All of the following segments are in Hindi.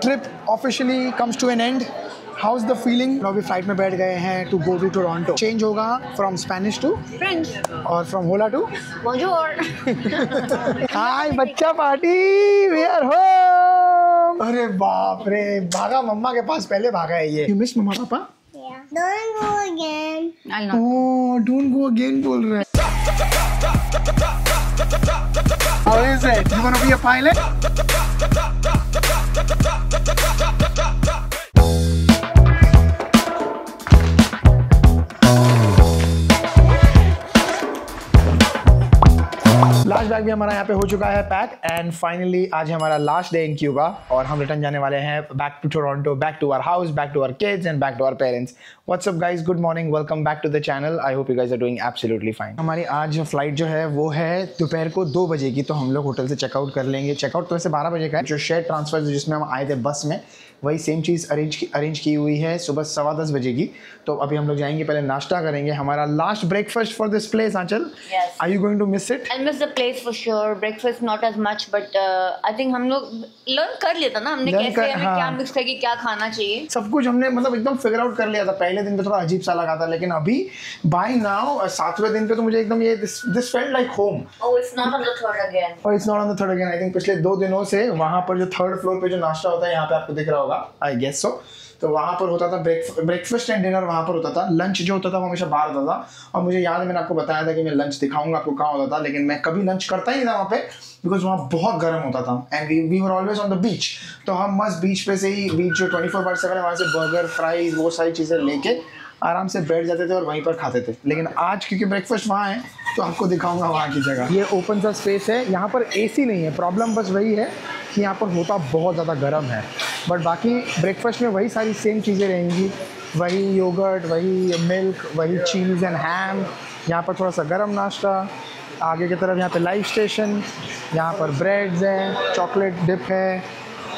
Trip officially comes to an end. How is the feeling? अभी फ्लाइट में बैठ गए हैं to go to Toronto. Change होगा फ्रॉम स्पेनिश टू फ्रेंच और from hola to bonjour. Hi बच्चा पार्टी, वी आर होम। अरे बाप रे, भागा मम्मा के पास, पहले भागा है ये। यू मिस मम्मा पापा? Don't go again. Oh, don't go again बोल रहे हैं। How is it? You wanna be a pilot? Last bag भी हमारा यहाँ पे हो चुका है पैक एंड फाइनली आज हमारा लास्ट डे इन क्यूबा और हम रिटर्न जाने वाले हैं back to Toronto, back to our house, back to our kids and back to our parents. What's up guys, good morning, welcome back to the channel. I hope you guys are doing absolutely fine. हमारी आज फ्लाइट जो है वो है दोपहर को 2 बजे की, तो हम लोग होटल से चेकआउट कर लेंगे। चेकआउट तो वैसे 12 बजे का है। जो शेयर ट्रांसफर जिसमें हम आए थे बस में, वही सेम चीज़ अरेंज की हुई है सुबह 10:15 बजे की। तो अभी हम लोग जाएंगे, पहले नाश्ता करेंगे, हमारा last breakfast for this place. Aanchal, are you going to miss it? I miss the place for sure. Breakfast not as much, but I think हम लोग लर्न कर लिया था ना हमने, कैसे हमें क्या मिक्स करके क्या खाना चाहिए। सब कुछ हमने मतलब एकदम फिगर आउट कर लिया था। पहले दिन पे थोड़ा अजीब सा लगा था, लेकिन अभी बाय नाउ 7वें दिन पे तो मुझे एकदम ये this felt like home. Oh, it's not on the third again. और it's not on the third again. I think पिछले 2 दिनों से वहाँ पर जो 3rd फ्लोर पे जो नाश्ता होता है, यहाँ पे आपको दिख रहा होगा, आई गेस सो। तो वहाँ पर होता था ब्रेकफास्ट एंड डिनर वहाँ पर होता था। लंच जो होता था वो हमेशा बाहर होता था। और मुझे याद है मैंने आपको बताया था कि मैं लंच दिखाऊंगा आपको कहाँ होता था, लेकिन मैं कभी लंच करता ही नहीं था वहाँ पे, बिकॉज वहाँ बहुत गर्म होता था and we were always on the beach. तो हम मस्त बीच पे से ही, बीच जो 24/7 है, वहाँ से बर्गर, फ्राइज, वो सारी चीज़ें लेके आराम से बैठ जाते थे और वहीं पर खाते थे। लेकिन आज क्योंकि ब्रेकफास्ट वहाँ है तो आपको दिखाऊंगा वहाँ की जगह। ये ओपन सा स्पेस है, यहाँ पर एसी नहीं है। प्रॉब्लम बस वही है कि यहाँ पर होता बहुत ज़्यादा गर्म है, बट बाकी ब्रेकफास्ट में वही सारी सेम चीज़ें रहेंगी। वही योगर्ट, वही मिल्क, वही चीज़ एंड हैम। यहाँ पर थोड़ा सा गर्म नाश्ता, आगे की तरफ यहाँ पे लाइव स्टेशन, यहाँ पर ब्रेड्स हैं, चॉकलेट डिप है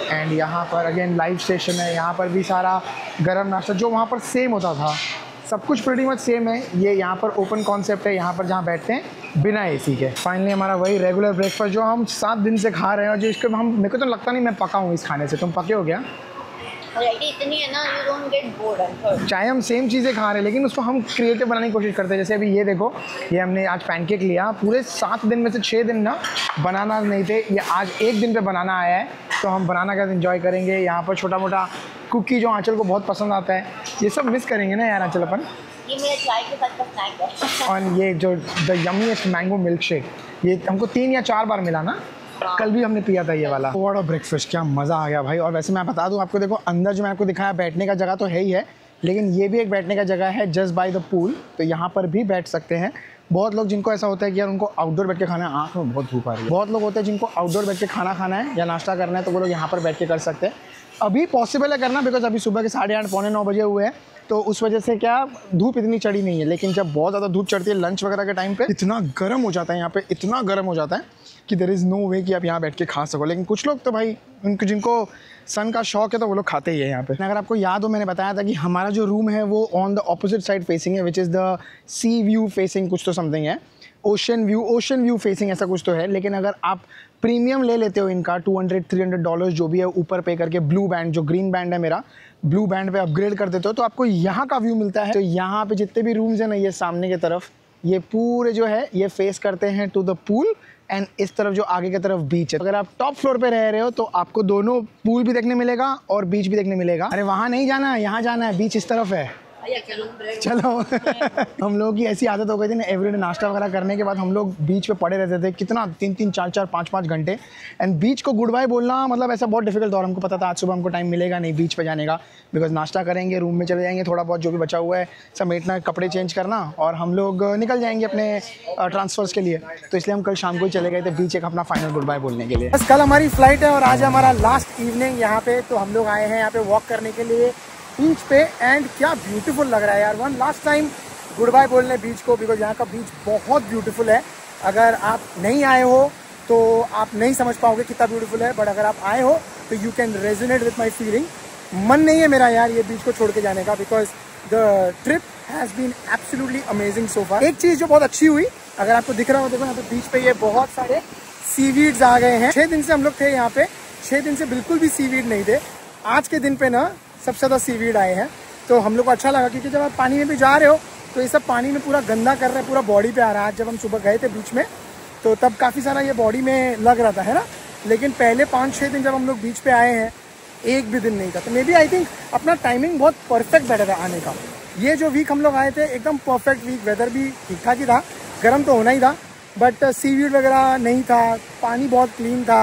एंड यहाँ पर अगेन लाइव स्टेशन है। यहाँ पर भी सारा गर्म नाश्ता जो वहाँ पर सेम होता था, सब कुछ प्रीटी मच सेम है। ये यहाँ पर ओपन कॉन्सेप्ट है, यहाँ पर जहाँ बैठते हैं बिना एसी के। फाइनली हमारा वही रेगुलर ब्रेकफास्ट जो हम 7 दिन से खा रहे हैं और जो इसके हम, मेरे को तो लगता नहीं मैं पका हूँ इस खाने से। तुम पके हो गया? इतनी है ना, you don't get bored. चाहे हम सेम चीज़ें खा रहे हैं लेकिन उसको हम क्रिएटिव बनाने की कोशिश करते हैं। जैसे अभी ये देखो, ये हमने आज पैनकेक लिया। पूरे 7 दिन में से 6 दिन ना बनाना नहीं थे, ये आज 1 दिन पे बनाना आया है, तो हम बनाना का एंजॉय करेंगे। यहाँ पर छोटा मोटा कुकी जो आंचल को बहुत पसंद आता है, ये सब मिस करेंगे ना यार आंचल अपन। ये मेरा चाय के साथ का स्नैक है। और ये जो द यम्मीएस्ट मैंगो मिल्क शेक, ये हमको 3 या 4 बार मिला ना, कल भी हमने पिया था ये वाला। व्हाट अ ब्रेकफास्ट, क्या मज़ा आ गया भाई। और वैसे मैं बता दूं आपको, देखो अंदर जो मैं आपको दिखाया बैठने का जगह तो है ही है, लेकिन ये भी एक बैठने का जगह है जस्ट बाय द पूल, तो यहाँ पर भी बैठ सकते हैं। बहुत लोग जिनको ऐसा होता है कि यार उनको आउटडोर बैठ के खाना है, आँख में बहुत धूप आ रही है। बहुत लोग होते हैं जिनको आउटडोर बैठ के खाना खाना है या नाश्ता करना है, तो वो लोग यहाँ पर बैठ के कर सकते हैं। अभी पॉसिबल है करना, बिकॉज अभी सुबह के 8:30 पौने 9 बजे हुए हैं, तो उस वजह से क्या धूप इतनी चढ़ी नहीं है। लेकिन जब बहुत ज़्यादा धूप चढ़ती है लंच वगैरह के टाइम पे, इतना गर्म हो जाता है यहाँ पे, इतना गर्म हो जाता है कि देयर इज़ नो वे कि आप यहाँ बैठ के खा सको। लेकिन कुछ लोग तो भाई उनको जिनको सन का शौक है तो वो लोग खाते ही है यहाँ पे। अगर आपको याद हो, मैंने बताया था कि हमारा जो रूम है वो on the opposite side facing है, which is the sea view facing, कुछ तो समथिंग है, ओशन व्यू फेसिंग ऐसा कुछ तो है। लेकिन अगर आप प्रीमियम ले लेते हो इनका $200-300 जो भी है ऊपर पे करके, ब्लू बैंड जो ग्रीन बैंड है मेरा, ब्लू बैंड पे अपग्रेड कर देते हो, तो आपको यहाँ का व्यू मिलता है। तो यहाँ पे जितने भी रूम्स हैं ना, ये सामने की तरफ ये पूरे जो है ये फेस करते हैं टू द पूल एंड इस तरफ जो आगे की तरफ बीच है। अगर आप टॉप फ्लोर पे रह रहे हो तो आपको दोनों पूल भी देखने मिलेगा और बीच भी देखने मिलेगा। अरे वहाँ नहीं जाना है, यहाँ जाना है, बीच इस तरफ है। चलो हम लोगों की ऐसी आदत हो गई थी ना, एवरीडे नाश्ता वगैरह करने के बाद हम लोग बीच पे पड़े रहते थे कितना 3-3, 4-4, 5-5 घंटे। एंड बीच को गुड बाय बोलना मतलब ऐसा बहुत डिफिकल्ट था। और हमको पता था आज सुबह हमको टाइम मिलेगा नहीं बीच पे जाने का, बिकॉज नाश्ता करेंगे, रूम में चले जाएंगे, थोड़ा बहुत जो भी बचा हुआ है समेटना, कपड़े चेंज करना और हम लोग निकल जाएंगे अपने ट्रांसफर्स के लिए। तो इसलिए हम कल शाम को ही चले गए थे बीच एक अपना फाइनल गुड बाय बोलने के लिए। बस कल हमारी फ्लाइट है और आज हमारा लास्ट इवनिंग यहाँ पे, तो हम लोग आए हैं यहाँ पे वॉक करने के लिए बीच पे। एंड क्या ब्यूटीफुल लग रहा है यार। One last time goodbye बोलने बीच को, बिकॉज यहाँ का बीच बहुत ब्यूटीफुल है। अगर आप नहीं आए हो तो आप नहीं समझ पाओगे कितना ब्यूटीफुल है, बट अगर आप आए हो तो you can resonate with my feeling. मन नहीं है मेरा यार ये बीच को छोड़ के जाने का, because the trip has been absolutely amazing so far. एक चीज़ जो बहुत अच्छी हुई, अगर आपको दिख रहा हो, देखो यहाँ पे बीच पे ये बहुत सारे सीवीड्स आ गए हैं। 6 दिन से हम लोग थे यहाँ पे, 6 दिन से बिल्कुल भी सीवीड नहीं थे। आज के दिन पे ना सबसे ज़्यादा सीवीड आए हैं, तो हम लोग को अच्छा लगा क्योंकि जब आप पानी में भी जा रहे हो तो ये सब पानी में पूरा गंदा कर रहा है, पूरा बॉडी पे आ रहा है। आज जब हम सुबह गए थे बीच में तो तब काफ़ी सारा ये बॉडी में लग रहा था, है ना। लेकिन पहले 5-6 दिन जब हम लोग बीच पे आए हैं, एक भी दिन नहीं था। तो मे बी आई थिंक अपना टाइमिंग बहुत परफेक्ट बैठा था आने का। ये जो वीक हम लोग आए थे एकदम परफेक्ट वीक, वेदर भी ठीक ठाक ही था, गर्म तो होना ही था, बट सीवीड वगैरह नहीं था, पानी बहुत क्लीन था।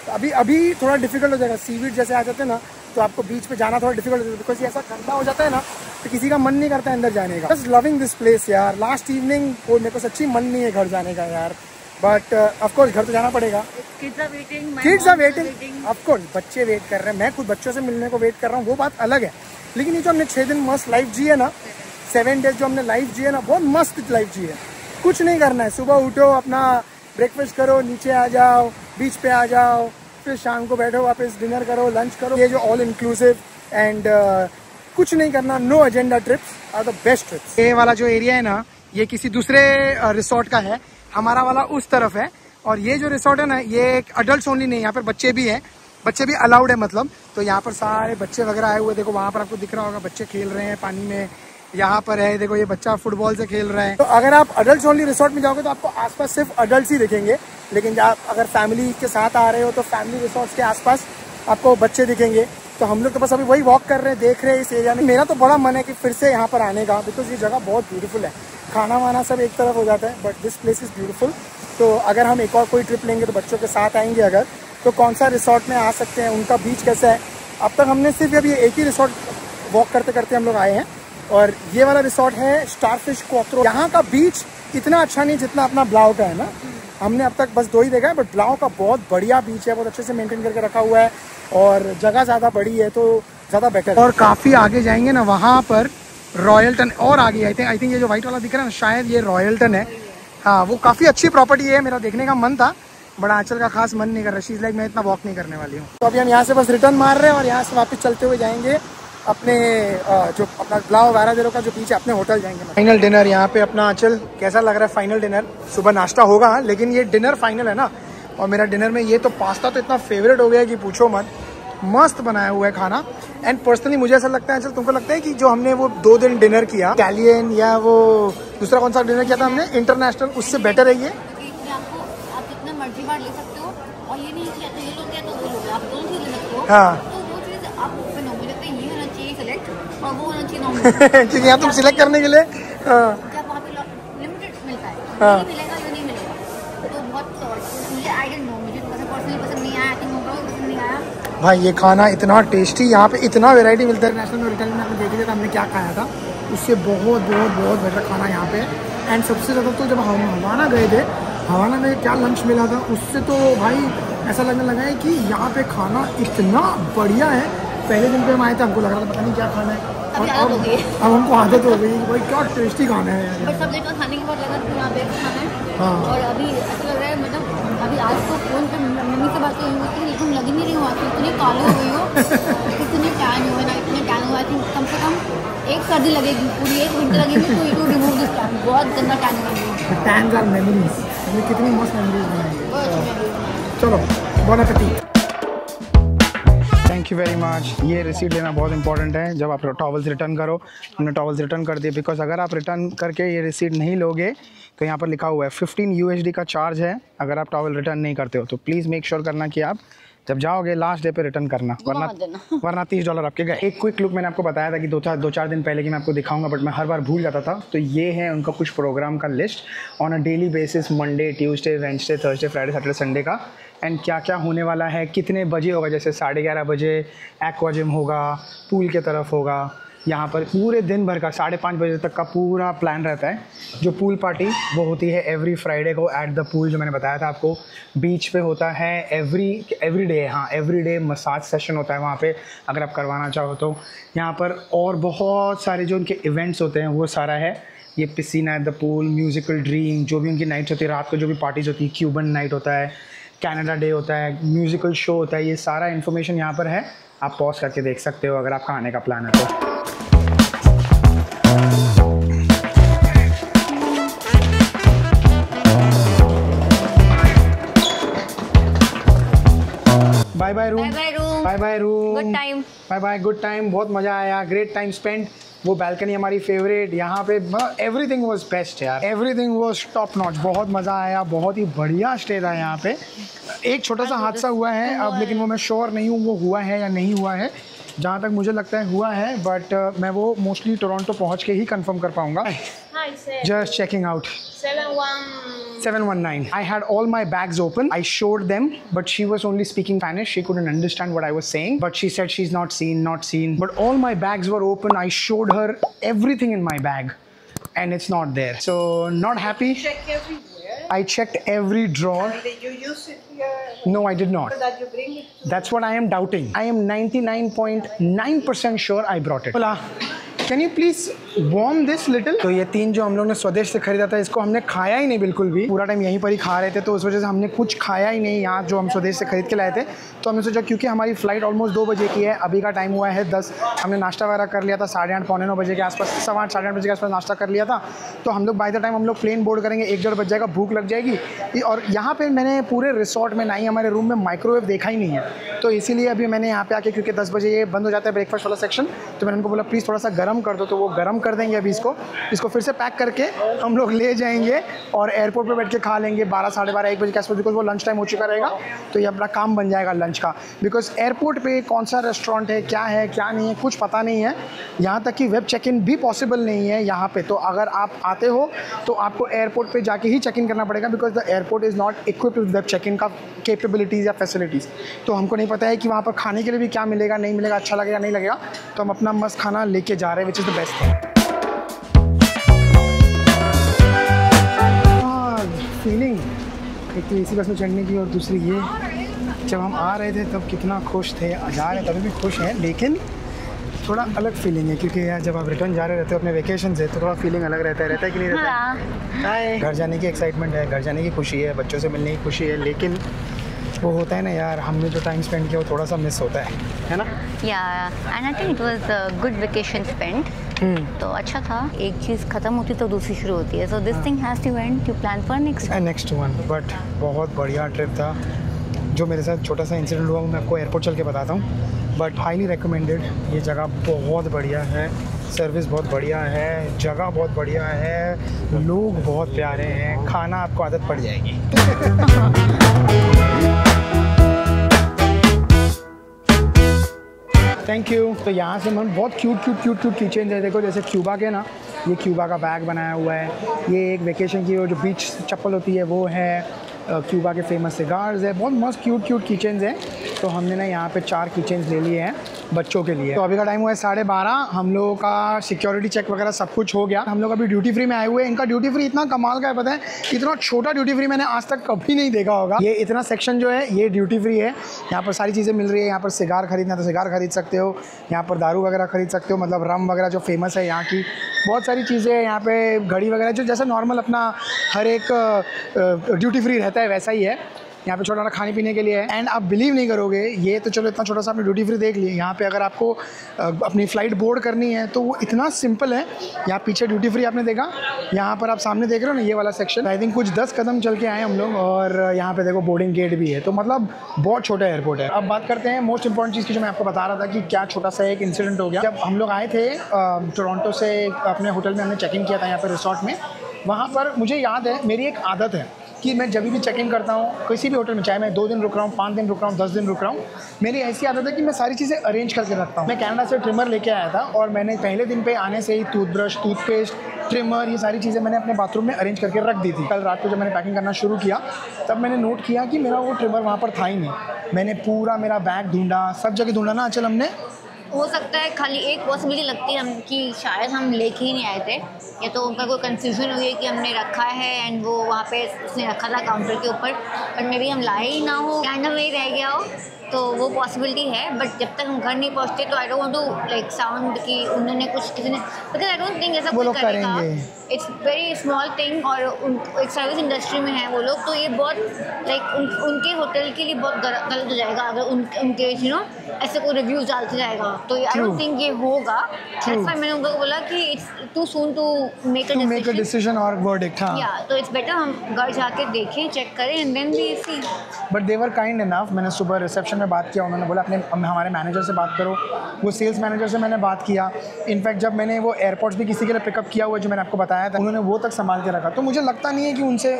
अभी थोड़ा डिफिकल्ट हो जाएगा, सीवीड जैसे आ जाते हैं ना तो आपको बीच पे जाना थोड़ा डिफिकल्ट हो जाता है, बिकॉज ये ऐसा गंदा हो जाता है ना तो किसी का मन नहीं करता है अंदर जाने का। बस लविंग दिस प्लेस यार। लास्ट इवनिंग को मेरे को सच्ची मन नहीं है घर जाने का यार, बट ऑफकोर्स घर तो जाना पड़ेगा। किड्स आर वेटिंग ऑफकोर्स, बच्चे वेट कर रहे हैं, मैं खुद बच्चों से मिलने को वेट कर रहा हूँ, वो बात अलग है। लेकिन ये जो हमने 6 दिन मस्त लाइफ जी है ना, 7 डेज जो हमने लाइफ जी है ना, बहुत मस्त लाइफ जी है। कुछ नहीं करना है, सुबह उठो, अपना ब्रेकफास्ट करो, नीचे आ जाओ, बीच पे आ जाओ, फिर शाम को बैठो, वापस डिनर करो, लंच करो। ये जो ऑल इंक्लूसिव एंड कुछ नहीं करना, no agenda trips are the best trips. ये वाला जो एरिया है ना, ये किसी दूसरे रिसोर्ट का है, हमारा वाला उस तरफ है। और ये जो रिसोर्ट है ना, ये एक अडल्ट ओनली नहीं, यहाँ पर बच्चे भी हैं, बच्चे भी अलाउड है मतलब। तो यहाँ पर सारे बच्चे वगैरह आए हुए, देखो वहाँ पर आपको दिख रहा होगा बच्चे खेल रहे हैं पानी में। यहाँ पर है देखो, ये बच्चा फुटबॉल से खेल रहा है। तो अगर आप अडल्ट ओनली रिसोर्ट में जाओगे तो आपको आसपास सिर्फ अडल्ट ही दिखेंगे, लेकिन आप अगर फैमिली के साथ आ रहे हो तो फैमिली रिसोर्ट के आसपास आपको बच्चे दिखेंगे। तो हम लोग तो बस अभी वही वॉक कर रहे हैं, देख रहे हैं इस एरिया में। मेरा तो बड़ा मन है कि फिर से यहाँ पर आने का, बिकॉज ये जगह बहुत ब्यूटीफुल है। खाना वाना सब एक तरफ हो जाता है, but this place is beautiful. तो अगर हम एक और कोई ट्रिप लेंगे तो बच्चों के साथ आएंगे अगर, तो कौन सा रिसोर्ट में आ सकते हैं, उनका बीच कैसा है। अब तक हमने सिर्फ अभी एक ही रिसोर्ट वॉक करते करते हम लोग आए हैं, और ये वाला रिसोर्ट है स्टारफिश क्वार्ट्रो। यहाँ का बीच इतना अच्छा नहीं जितना अपना ब्लाव का है ना, हमने अब तक बस 2 ही देखा है, बट ब्लाव का बहुत बढ़िया बीच है, बहुत अच्छे से मेंटेन करके रखा हुआ है, और जगह ज़्यादा बड़ी है तो ज़्यादा बेटर है। और काफ़ी आगे जाएंगे ना, वहाँ पर रॉयल्टन और आगे आई थिंक ये जो व्हाइट वाला दिख रहा है ना, शायद ये रॉयल्टन है। हाँ, वो काफ़ी अच्छी प्रॉपर्टी है, मेरा देखने का मन था, बड़ा आंचल का खास मन नहीं कर रहा। शीज़ लाइक मैं इतना वॉक नहीं करने वाली हूँ। तो अभी हम यहाँ से बस रिटर्न मार रहे हैं और यहाँ से वापस चलते हुए जाएंगे अपने जो अपना ब्लाव वारादेरो का जो बीच है, अपने होटल जाएंगे। फाइनल डिनर यहाँ पे अपना आंचल, कैसा लग रहा है फाइनल डिनर? सुबह नाश्ता होगा लेकिन ये डिनर फाइनल है ना। और मेरा डिनर में ये तो पास्ता तो इतना फेवरेट हो गया है कि पूछो मत, मस्त बनाया हुआ है खाना। एंड पर्सनली मुझे ऐसा लगता है, आंचल तुमको लगता है कि जो हमने वो 2 दिन डिनर किया इटालियन या वो दूसरा कौन सा डिनर किया था हमने इंटरनेशनल, उससे बेटर है ये? आप जितना मर्जी बार ले सकते हो, और ये नहीं कि ये लोग या तो वो लोग, आप दोनों चीज ले सकते हो। हाँ, तो वो चीज आप ओपन हो, मुझे लगता है ये होना चाहिए सिलेक्ट, और वो होना चाहिए नॉर्मल। क्योंकि यहाँ तुम सिलेक्ट करने के लिए जब वहाँ पे लिमिटेड मिलता है, ये मिलेगा ये नहीं मिलेगा, तो बहुत मुझे आई डोंट नो, मुझे पर्सनली पसंद नहीं आया, पसंद नहीं आया भाई। ये खाना इतना टेस्टी, यहाँ पे इतना वैरायटी मिलता है। नेशनल में इटालियन में आपने देख लिया था हमने क्या खाया था, उससे बहुत बहुत बहुत बेटर खाना यहाँ पे। एंड सबसे ज़्यादा तो जब हम हवाना गए थे, हवाना में क्या लंच मिला था, उससे तो भाई ऐसा लगने लगा है कि यहाँ पे खाना इतना बढ़िया है। पहले दिन पे हम आए थे, हमको लग रहा था पता नहीं क्या खाना है, और अब हमको आदत हो गई भाई क्या टेस्टी खाना है यार। बट सब जगह खाने के बाद लगा कि यहाँ पे खाना है। हाँ, और अभी ऐसा लग रहा है, मतलब अभी आज तो फोन पे मम्मी से बात हुई थी, लेकिन लग ही नहीं रही हूँ, आजकल इतनी काली हो गई हो, इतनी टैन हुए ना, इतनी टैन हुआ कि कम से कम एक सर्दी लगेगी, पूरी 1 घंटे लगेगी तो रिमूव दिस टैन। बहुत गंदा टैन लगेगी। टैन्स आर मेमोरीज, हमने कितनी मस्त मेमोरीज बनाई। चलो bone appétit. Thank you very much. ये रिसीट लेना बहुत इंपॉर्टेंट है जब आप टॉवल्स रिटर्न करो। हमने टॉवल्स रिटर्न कर दिए, बिकॉज अगर आप रिटर्न करके ये रिसीट नहीं लोगे तो यहाँ पर लिखा हुआ है 15 USD का चार्ज है अगर आप टॉवल रिटर्न नहीं करते हो। तो प्लीज़ मेक श्योर करना कि आप जब जाओगे लास्ट डे पे रिटर्न करना, वरना $30 आपके गए। एक क्विक लुक मैंने आपको बताया था कि 2-4 दिन पहले कि मैं आपको दिखाऊंगा, बट मैं हर बार भूल जाता था। तो ये है उनका कुछ प्रोग्राम का list on a daily basis, Monday, Tuesday, Wednesday, Thursday, Friday, Saturday, Sunday का। एंड क्या क्या होने वाला है, कितने बजे होगा, जैसे 11:30 बजे एक्वा जिम होगा, पूल के तरफ होगा, यहाँ पर पूरे दिन भर का 5:30 बजे तक का पूरा प्लान रहता है। जो पूल पार्टी वो होती है एवरी फ्राइडे को एट द पूल, जो मैंने बताया था आपको, बीच पे होता है एवरी डे। हाँ, एवरी डे मसाज सेशन होता है वहाँ पे अगर आप करवाना चाहो तो। यहाँ पर और बहुत सारे जो उनके इवेंट्स होते हैं वो सारा है। ये Piscina at the pool, musical dream, जो भी उनकी नाइट्स होती है, रात को जो भी पार्टीज़ होती है, क्यूबन नाइट होता है, कनाडा डे होता है, म्यूज़िकल शो होता है, ये सारा इन्फॉर्मेशन यहाँ पर है। आप पॉज करके देख सकते हो अगर आपका आने का प्लान है तो। Bye bye room, bye bye room, good time. Bye bye, good time, बहुत मज़ा आया, ग्रेट टाइम स्पेंड। वो बैल्कनी हमारी फेवरेट, यहाँ पे एवरीथिंग वाज बेस्ट यार, एवरीथिंग वाज टॉप नॉच, बहुत मज़ा आया, बहुत ही बढ़िया स्टे था यहाँ पे। एक छोटा सा हादसा हुआ है अब, लेकिन वो मैं श्योर नहीं हूँ वो हुआ है या नहीं हुआ है। जहाँ तक मुझे लगता है हुआ है, बट मैं वो मोस्टली टोरंटो पहुँच के ही कंफर्म कर पाऊँगा। Just checking out. 719. I had all my bags open. I showed them, but she was only speaking Spanish. She couldn't understand what I was saying. But she said she's not seen, not seen. But all my bags were open. I showed her everything in my bag, and it's not there. So not happy. Check everywhere. I checked every drawer. And did you use it here? No, I did not. So that you bring it to That's what I am doubting. I am 99.9% sure I brought it. Hola. Can you please warm this little? तो ये 3 जो हम लोग ने स्वदेश से खरीदा था, इसको हमने खाया ही नहीं बिल्कुल भी, पूरा टाइम यहीं पर ही खा रहे थे, तो उस वजह से हमने कुछ खाया ही नहीं यहाँ जो हम स्वदेश से खरीद के लाए थे। तो हमने सोचा क्योंकि हमारी फ़्लाइट ऑलमोस्ट 2 बजे की है, अभी का टाइम हुआ है 10, हमने नाश्ता वगैरह कर लिया था 8:30 पौने 9 बजे के आसपास, 8:15 साढ़े 8 बजे के आसपास नाश्ता कर लिया था। तो हम लोग बाय द टाइम हम लोग प्लेन बोर्ड करेंगे 1-1:30 बज जाएगा, भूख लग जाएगी। और यहाँ पर मैंने पूरे रिसोर्ट में, ना ही हमारे रूम में माइक्रोवेव देखा ही नहीं है, तो इसीलिए अभी मैंने यहाँ पे आके, क्योंकि 10 बजे ये बंद हो जाता है ब्रेकफास्ट वाला सेक्शन, तो मैंने उनको बोला प्लीज़ थोड़ा सा गर्म कर दो, तो वो गर्म कर देंगे अभी इसको फिर से पैक करके हम लोग ले जाएंगे और एयरपोर्ट पे बैठ के खा लेंगे 12 साढ़े 12 1 बजे के आसपास, बिकॉज वो लंच टाइम हो चुका रहेगा। तो ये अपना काम बन जाएगा लंच का, बिकॉज एयरपोर्ट पे कौन सा रेस्टोरेंट है क्या नहीं है कुछ पता नहीं है, यहाँ तक कि वेब चेक इन भी पॉसिबल नहीं है यहाँ पे। तो अगर आप आते हो तो आपको एयरपोर्ट पे जाके ही चेक इन करना पड़ेगा, because the airport is not equipped with web check in का कैपेबिलिटीज़ या फैसिलिटीज़। तो हमको नहीं पता है कि वहाँ पर खाने के लिए भी क्या मिलेगा, नहीं मिलेगा, अच्छा लगेगा नहीं लगेगा, तो हम अपना मस्त खाना लेके जा रहे हैं, विच is the best thing. Feeling एक तो इसी बस में चढ़ने की, और दूसरी ये जब हम आ रहे थे तब कितना खुश थे, जा रहे तभी भी खुश हैं, लेकिन थोड़ा अलग फीलिंग है, क्योंकि यार जब आप रिटर्न जा रहे रहते हो अपने वेकेशन से, तो थोड़ा फीलिंग अलग रहता है कि नहीं रहता है? हाय, घर जाने की एक्साइटमेंट है, घर जाने की खुशी है, बच्चों से मिलने की खुशी है, लेकिन वो होता है ना यार, हमने जो टाइम स्पेंड किया वो थोड़ा सा मिस होता है ना? And I think it was a good vacation spent. तो अच्छा था, एक चीज़ ख़त्म होती तो दूसरी शुरू होती है, so this thing has to end, to plan for next one. But बहुत बढ़िया ट्रिप था। जो मेरे साथ छोटा सा इंसिडेंट हुआ वो मैं आपको एयरपोर्ट चल के बताता हूँ, बट हाईली रिकमेंडेड। ये जगह बहुत बढ़िया है, सर्विस बहुत बढ़िया है, जगह बहुत बढ़िया है, लोग बहुत प्यारे हैं, खाना आपको आदत पड़ जाएगी। Thank you. तो यहाँ से हम बहुत क्यूट किचन है, देखो जैसे क्यूबा के ना, ये क्यूबा का बैग बनाया हुआ है, ये एक वेकेशन की वो जो बीच चप्पल होती है वो है, क्यूबा के फेमस सिगार्स है, बहुत मस्त क्यूट किचन्स हैं। तो हमने ना यहाँ पे 4 किचन्स ले लिए हैं बच्चों के लिए। तो अभी का टाइम हुआ है 12:30, हम लोगों का सिक्योरिटी चेक वगैरह सब कुछ हो गया। हम लोग अभी ड्यूटी फ्री में आए हुए हैं। इनका ड्यूटी फ्री इतना कमाल का है, पता है इतना छोटा ड्यूटी फ्री मैंने आज तक कभी नहीं देखा होगा। ये इतना सेक्शन जो है ये ड्यूटी फ्री है, यहाँ पर सारी चीज़ें मिल रही है। यहाँ पर सिगार खरीदना तो सिगार खरीद सकते हो, यहाँ पर दारू वगैरह खरीद सकते हो, मतलब रम वगैरह जो फेमस है यहाँ की, बहुत सारी चीज़ें यहाँ पे, घड़ी वगैरह जो जैसा नॉर्मल अपना हर एक ड्यूटी फ्री रहता है वैसा ही है। यहाँ पे छोटा खाने पीने के लिए है। एंड आप बिलीव नहीं करोगे, ये तो चलो इतना छोटा सा आपने ड्यूटी फ्री देख लिया, यहाँ पे अगर आपको अपनी फ़्लाइट बोर्ड करनी है तो वो इतना सिंपल है। यहाँ पीछे ड्यूटी फ्री आपने देखा, यहाँ पर आप सामने देख रहे हो ना ये वाला सेक्शन, आई थिंक कुछ 10 कदम चल के आए हम लोग, और यहाँ पे देखो बोर्डिंग गेट भी है। तो मतलब बहुत छोटा एयरपोर्ट है। अब बात करते हैं मोस्ट इंपॉर्टेंट चीज़ की, जो मैं आपको बता रहा था कि क्या छोटा सा एक इंसिडेंट हो गया। जब हम लोग आए थे टोरंटो से अपने होटल में, हमने चेक इन किया था यहाँ पर रिसोर्ट में। वहाँ पर मुझे याद है, मेरी एक आदत है कि मैं जब भी चेक इन करता हूँ किसी भी होटल में, चाहे मैं 2 दिन रुक रहा हूँ, 5 दिन रुक रहा हूँ, 10 दिन रुक रहा हूँ, मेरी ऐसी आदत है कि मैं सारी चीज़ें अरेंज करके रखता हूँ। मैं कनाडा से ट्रिमर लेके आया था, और मैंने पहले दिन पे आने से ही टूथब्रश, टूथपेस्ट, ट्रिमर, ये सारी चीज़ें मैंने अपने बाथरूम में अरेंज करके रख दी थी। कल रात को जब मैंने पैकिंग करना शुरू किया तब मैंने नोट किया कि मेरा वो ट्रिमर वहाँ पर था ही नहीं। मैंने पूरा मेरा बैग ढूंढा, सब जगह ढूंढा ना अचल हमने। हो सकता है खाली एक पॉसिबिलिटी लगती है हम कि शायद हम लेके ही नहीं आए थे, या तो उनका कोई कंफ्यूजन हुई है कि हमने रखा है एंड वो वहाँ पे उसने रखा था काउंटर के ऊपर, बट मे बी हम लाए ही ना हो, कैंड में ही रह गया हो, तो वो पॉसिबिलिटी है। बट जब तक हम घर नहीं पहुँचते तो I don't want to like sound कि उन्होंने कुछ किसी ने, बिकॉज आई डोंट थिंक ऐसा कुछ करेगा। इट्स वेरी स्मॉल थिंग, और एक सर्विस इंडस्ट्री में है वो लोग, तो ये बहुत लाइक उनके होटल के लिए बहुत गलत हो जाएगा अगर उनके यू नो ऐसे कोई रिव्यूज डालते जाएगा, तो आई डोंट थिंक ये होगा। दैट्स व्हाई मैंने उनको बोला कि it's too soon to make a decision और वर्डिक्ट। हाँ, या तो इट्स बेटर हम घर जाके देखें, चेक करें and then we see. But they were kind enough. मैंने सुबह रिसेप्शन में बात किया, उन्होंने बोला अपने हमारे मैनेजर से बात करो। वो सेल्स मैनेजर से मैंने बात किया। इनफैक्ट जब मैंने वो एयरपोर्ट्स भी किसी के लिए पिकअप किया हुआ जो मैंने आपको बताया था, उन्होंने वो तक संभाल के रखा। तो मुझे लगता नहीं है कि उनसे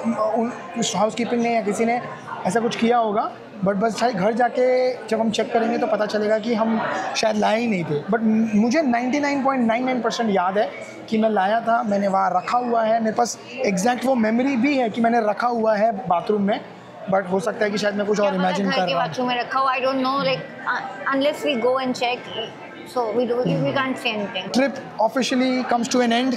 हाउस कीपिंग ने या किसी ने ऐसा कुछ किया होगा। बट बस शायद घर जाके जब हम चेक करेंगे तो पता चलेगा कि हम शायद लाए ही नहीं थे। बट मुझे 99.99% याद है कि मैं लाया था, मैंने वहाँ रखा हुआ है। मेरे पास एग्जैक्ट वो मेमोरी भी है कि मैंने रखा हुआ है बाथरूम में। बट हो सकता है कि शायद मैं कुछ और इमेजिन कर रहा हूँ। बाथरूम में रखा हुआ, I don't know, like unless we go and check, so we can't say anything. Trip officially comes to an end.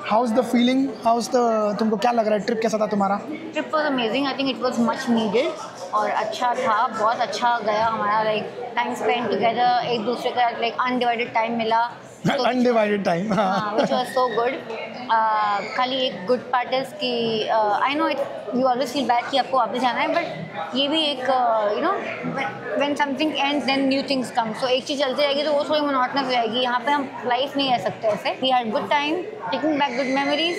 How's the feeling, how's the, तुमको क्या लग रहा है, ट्रिप कैसा था तुम्हारा? Trip was amazing. I think it was much needed और अच्छा था, बहुत अच्छा गया हमारा। लाइक टाइम स्पेंड टुगेदर, एक दूसरे का लाइक अनडिवाइडेड टाइम मिला। Undivided time, which was so good। खाली एक गुड पार्ट इज कि I know it, you always feel bad कि आपको वापस जाना है, बट ये भी एक you know when something ends then new things come. So एक चीज़ चलती रहेगी तो वो थोड़ी मोनोटोनस हो जाएगी। यहाँ पे हम लाइफ नहीं रह सकते ऐसे। We had good time, taking back good memories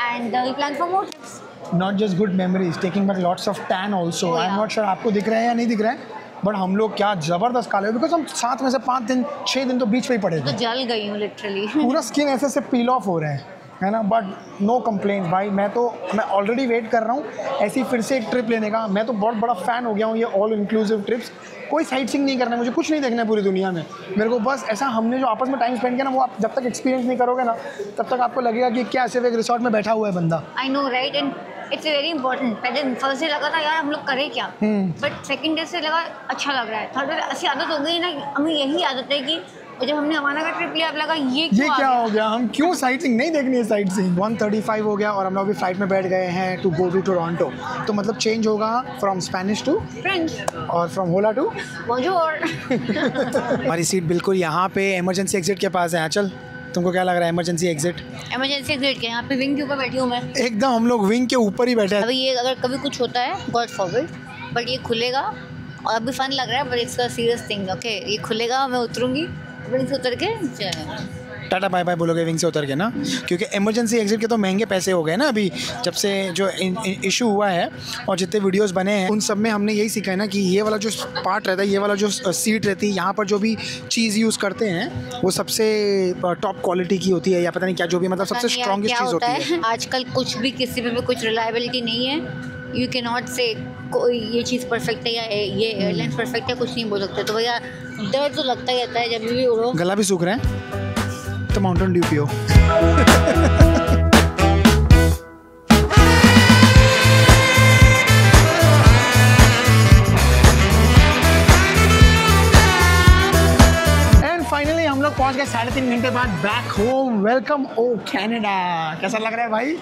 and we plan for more trips. Not just good memories, taking back lots of tan also. I am not sure आपको दिख रहे हैं या नहीं दिख रहे हैं, बट हम लोग क्या ज़बरदस्त काले हो, बिकॉज हम 7 में से 5 दिन 6 दिन तो बीच में ही पड़े थे। तो जल गई हूँ लिटरली। पूरा स्किन ऐसे से पील ऑफ हो रहे हैं, है ना। बट नो कंप्लेंट्स भाई। मैं ऑलरेडी वेट कर रहा हूँ ऐसी फिर से एक ट्रिप लेने का। मैं तो बहुत बड़ा फ़ैन हो गया हूँ ये ऑल इंक्लूसिव ट्रिप्स। कोई साइट सीइंग नहीं करना है मुझे, कुछ नहीं देखना है पूरी दुनिया में। मेरे को बस ऐसा हमने जो आपस में टाइम स्पेंड किया ना, वो आप जब तक एक्सपीरियंस नहीं करोगे ना, तब तक आपको लगेगा कि क्या सिर्फ एक रिसोर्ट में बैठा हुआ है बंदा। I know right, and it's very important. पहले फर्स्ट डे लगा था यार हम लोग करें क्या, बट सेकंड डे से लगा अच्छा लग रहा है। थर्ड डे ऐसी आदत हो गई ना, हमें यही आदत है कि जब हमने हमारा का ट्रिप लिया, अब लगा ये क्या हो गया, हम क्यों साइट सीइंग नहीं देखनी है। साइट सीइंग 1:35 हो गया और हम लोग अभी फ्लाइट में बैठ गए हैं टू गो टू टोरंटो। तो मतलब चेंज होगा फ्रॉम स्पेनिश टू फ्रेंच और फ्रॉम होला टू बोंजोर। हमारी सीट बिल्कुल यहाँ पे इमरजेंसी एग्जिट के पास है। चल, तुमको क्या लग रहा है इमरजेंसी एग्जिट? इमरजेंसी एग्जिट के यहाँ पे विंग के ऊपर बैठी हूँ मैं। एकदम हम लोग विंग के ऊपर ही बैठे हैं। अभी ये अगर कभी कुछ होता है, गॉड फॉरबिड, बट ये खुलेगा और अभी फन लग रहा है, but it's a serious thing. Okay, ये खुलेगा, मैं उतरूँगी, विंग से उतर के टाटा बाय बाय बोलोगे विंग से उतर के ना, क्योंकि इमरजेंसी एग्जिट के तो महंगे पैसे हो गए ना अभी जब से जो इशू हुआ है। और जितने वीडियोस बने हैं उन सब में हमने यही सीखा है ना कि ये वाला जो पार्ट रहता है, ये वाला जो सीट रहती है, यहाँ पर जो भी चीज़ यूज़ करते हैं वो सबसे टॉप क्वालिटी की होती है, या पता नहीं क्या, जो भी मतलब सबसे स्ट्रॉन्गेस्ट चीज़ होती है। आजकल कुछ भी किसी में भी कुछ रिलायबिलिटी नहीं है। यू कैन नॉट से कोई ये चीज़ परफेक्ट है या ये एयरलाइन परफेक्ट है, कुछ नहीं बोल सकते। तो भैया डर तो लगता ही रहता है जब भी उड़ो। गला भी सूख रहे हैं तो माउंटेन ड्यू पियो। एंड फाइनली हम लोग पहुंच गए 3.5 घंटे बाद बैक होम। वेलकम ओ कनाडा। कैसा लग रहा है भाई?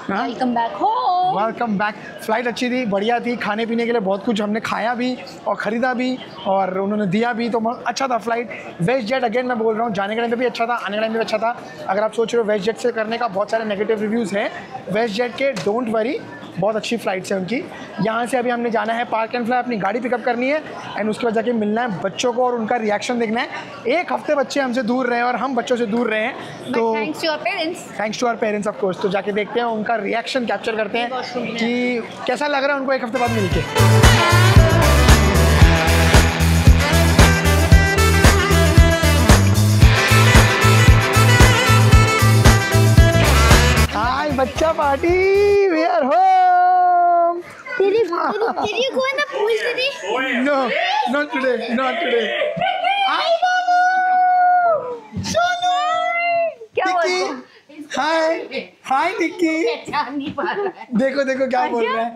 Welcome back home. Welcome back. Flight अच्छी थी, बढ़िया थी, खाने पीने के लिए बहुत कुछ हमने खाया भी और ख़रीदा भी और उन्होंने दिया भी, तो अच्छा था फ्लाइट। वेस्ट जेट अगेन मैं बोल रहा हूँ, जाने के टाइम पे भी अच्छा था, आने के टाइम पे भी अच्छा था। अगर आप सोच रहे हो वेस्ट जेट से करने का, बहुत सारे नेगेटिव रिव्यूज़ हैं वेस्ट जेट के, डोंट वरी, बहुत अच्छी फ़्लाइट्स हैं उनकी। यहाँ से अभी हमने जाना है पार्क एंड फ्लाई, अपनी गाड़ी पिकअप करनी है एंड उसके बाद जाके मिलना है बच्चों को और उनका रिएक्शन देखना है। एक हफ्ते बच्चे हमसे दूर रहे और हम बच्चों से दूर रहे हैं, तो thanks to our parents of course. तो जाके देखते हैं उनका रिएक्शन, कैप्चर करते हैं कि कैसा लग रहा है उनको एक हफ्ते बाद मिलके। हाय बच्चा party, we are home. Did you go in the pool today? No, not today, not today. चलो। क्या टिक्की, हाय टिक्की। नहीं पा रहा है। देखो देखो क्या बोल रहा है।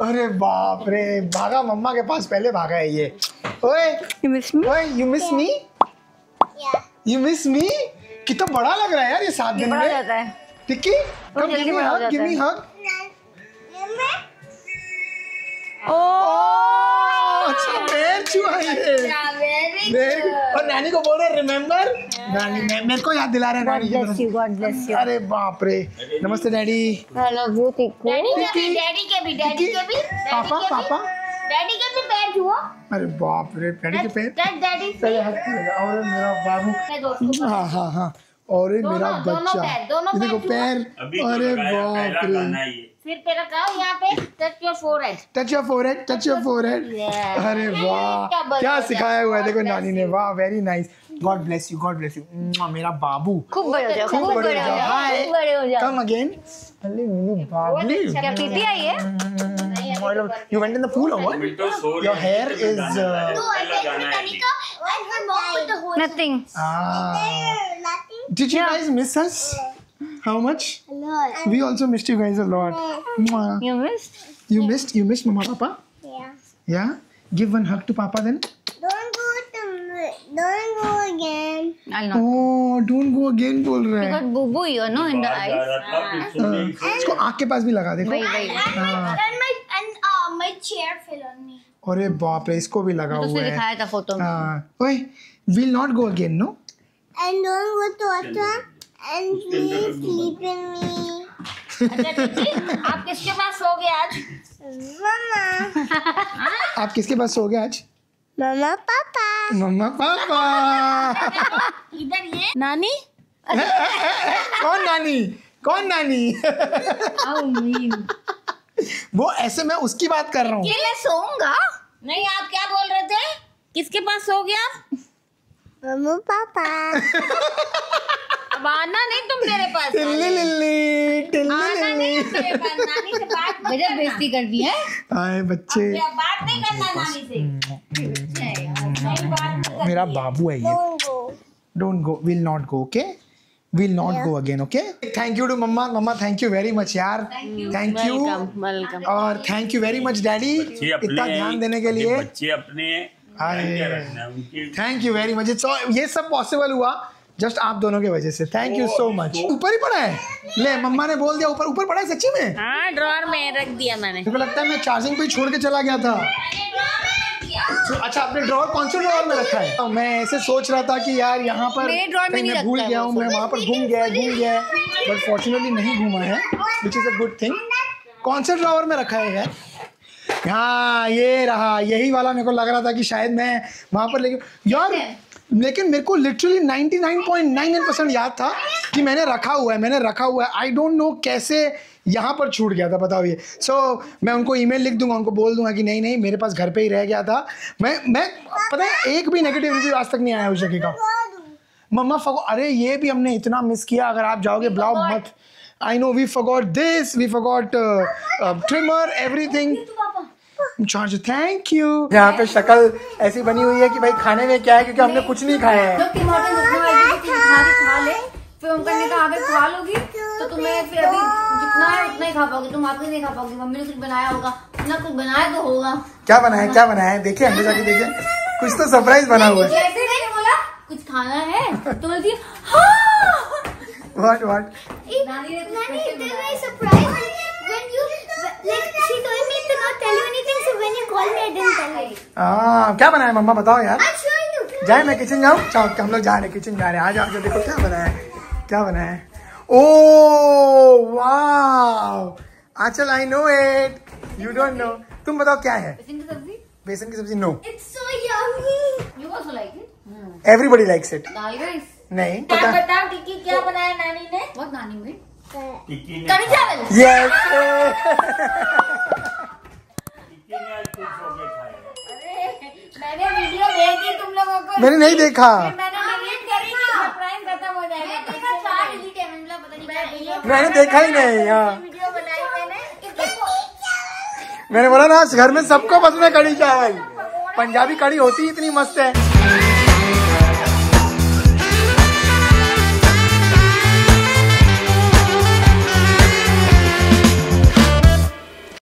अरे बाप रे, भागा मम्मा के पास पहले भागा है ये। ओए You miss me? ओए, you miss me? You miss me? कितना बड़ा लग रहा है यार ये 7 दिन बड़ा में। जाता है। टिक्की, come give me hug, give me hug. अच्छा पैर छुआ ये। Very good. और नानी को बोल रहे रिमेम्बर, नानी मेरे को याद दिला रहे हैं नानी की तरफ। God bless you. अरे बाप रे, नमस्ते daddy. I love you, Tikku. Daddy के भी पापा पापा डैडी के भी पैर छुओ। अरे बाप रे, डैडी के पैर। डैडी चलिए हाथ लगा। और मेरा बाबू। हाँ हाँ हाँ। और मेरा बच्चा, ये देखो पैर। अरे बाप रे। फिर पे रखाओ यहाँ पे, touch your forehead, touch your forehead, touch your forehead. अरे वाह, क्या सिखाया हुआ है देखो नानी ने। वाह, very nice. God bless you, God bless you. मेरा बाबू खूब बड़े हो जाओ, खूब बड़े हो जाओ। हाय, बड़े हो जाओ। Come again. अरे मेरी बाबू, क्या पीपी आई है? You went in the pool or what? Your hair is Nothing. Did you guys miss us? How much? A lot. We also missed you guys a lot. Mwah. You missed? You missed Mama Papa? Yeah. Yeah? Give one hug to Papa then. Don't go again. I'll not. Oh, don't go again बोल रहा है। Because boo boo, you know, in the eyes. इसको आँख के पास भी लगा देखो। वही। हाँ। And my chair fell on me. अरे बाप रे, इसको भी लगा तो हुआ उसने है। दिखाया था फोटो में। हाँ। ओए, we'll not go again, no? And don't go to Atta. And please sleep in me. अच्छा दीदी, आप किसके पास सोगे आज? Mama. आप किसके पास सोगे आज? Mama, Papa. मम्मा पापा। इधर ये नानी। कौन नानी? कौन नानी? How mean. वो ऐसे मैं उसकी बात कर रहा हूँ। मैं सोऊंगा। नहीं, आप क्या बोल रहे थे? किसके पास सोगे आप? Mama, Papa. अब आना नहीं तुम मेरे पास। टिल्ली लिल्ली, टिल्ली आना नहीं लिल्ली। मेरे पास, नानी से बात मत करना। बेइज्जती कर दी है। आए बच्चे। अब बात नहीं करना नानी से। नहीं, बात नहीं करनी। मेरा बाबू है ये। Don't go. Don't go. We'll not go. Okay? We'll not go again. Okay? Thank you to मम्मा। मम्मा thank you very much यार। Thank you। वेलकम। और thank you very much daddy, इतना ध्यान देने के लिए। बच्चे अपने थैंक यू वेरी मच। ये सब पॉसिबल हुआ जस्ट आप दोनों की वजह से। Thank you so much. ऊपर ही पड़ा है। ले, मम्मा ने बोल दिया ऊपर पड़ा है सच्ची में। हाँ, ड्रॉअर में रख दिया मैंने। मुझे लगता है मैं चार्जिंग पे ही छोड़ के चला गया था। अच्छा, आपने ड्रॉअर कौन से ड्रॉअर में रखा है? मैं ऐसे सोच रहा था कि यार यहाँ पर मेरे ड्रॉअर में नहीं मैं भूल रखता गया है हूँ, मैं वहाँ पर घूम गया बट फॉर्चुनेटली नहीं घूमा है, which is a good thing. कौन से ड्रॉअर में रखा है यार? हाँ, ये रहा, यही वाला। मेरे को लग रहा था कि शायद मैं वहाँ पर लेकिन मेरे को लिटरली 99.99% याद था कि मैंने रखा हुआ है। आई डोंट नो कैसे यहाँ पर छूट गया था, बताओ ये। मैं उनको ईमेल लिख दूंगा, उनको बोल दूंगा कि नहीं मेरे पास घर पे ही रह गया था। मैं पता है एक भी नेगेटिव रिव्यू आज तक नहीं आया उस जगह का। मम्मा अरे ये भी हमने इतना मिस किया, अगर आप जाओगे ब्लॉग मत। I know we forgot this, we forgot trimmer, everything. Charge, thank you. यहाँ पे शक्ल ऐसी बनी हुई है कि भाई खाने में क्या है, क्योंकि हमने कुछ नहीं खाया है। खा ले, फिर उनका नहीं कहा अगर खा लोगी तो तुम्हें फिर अभी जितना है उतना ही खा पाओगे, तुम वापस नहीं खा पाओगे। मम्मी ने कुछ बनाया होगा, ना कुछ बनाया तो होगा। क्या बनाया है? देखिए अंदर जाके देखिए, कुछ तो सरप्राइज बना हुआ है। जैसे मैंने बोला कुछ खाना है तो बोलती What? Nani, they were surprised when you she told me to not tell you anything, so when you called me I didn't tell you. क्या बनाया मम्मा, बताओ यार। I'm showing you. जाए, मैं किचन जाऊँ? चलो हम लोग जा रहे हैं, किचन जा रहे हैं। आ जाओ, देखो क्या बनाया है। Oh wow, Aanchal, I know it, you don't know. तुम बताओ क्या है? बेसन की सब्जी। No, It's so yummy. You also like it? Everybody likes it. Dal rice. नहीं क्या पता। बताओ टिक्की क्या बनाया नानी ने? बहुत नानी में टिक्की कढ़ी चावल। यस। मैंने वीडियो भेजी तुम लोगों को, मैंने नहीं देखा। मैंने डिलीट करी थी, सरप्राइज खत्म हो जाएगा। पता नहीं मैंने देखा ही नहीं। हाँ, वीडियो बनाई मैंने बोला ना घर में सबको पसंद है कढ़ी चावल। पंजाबी कढ़ी होती ही इतनी मस्त है।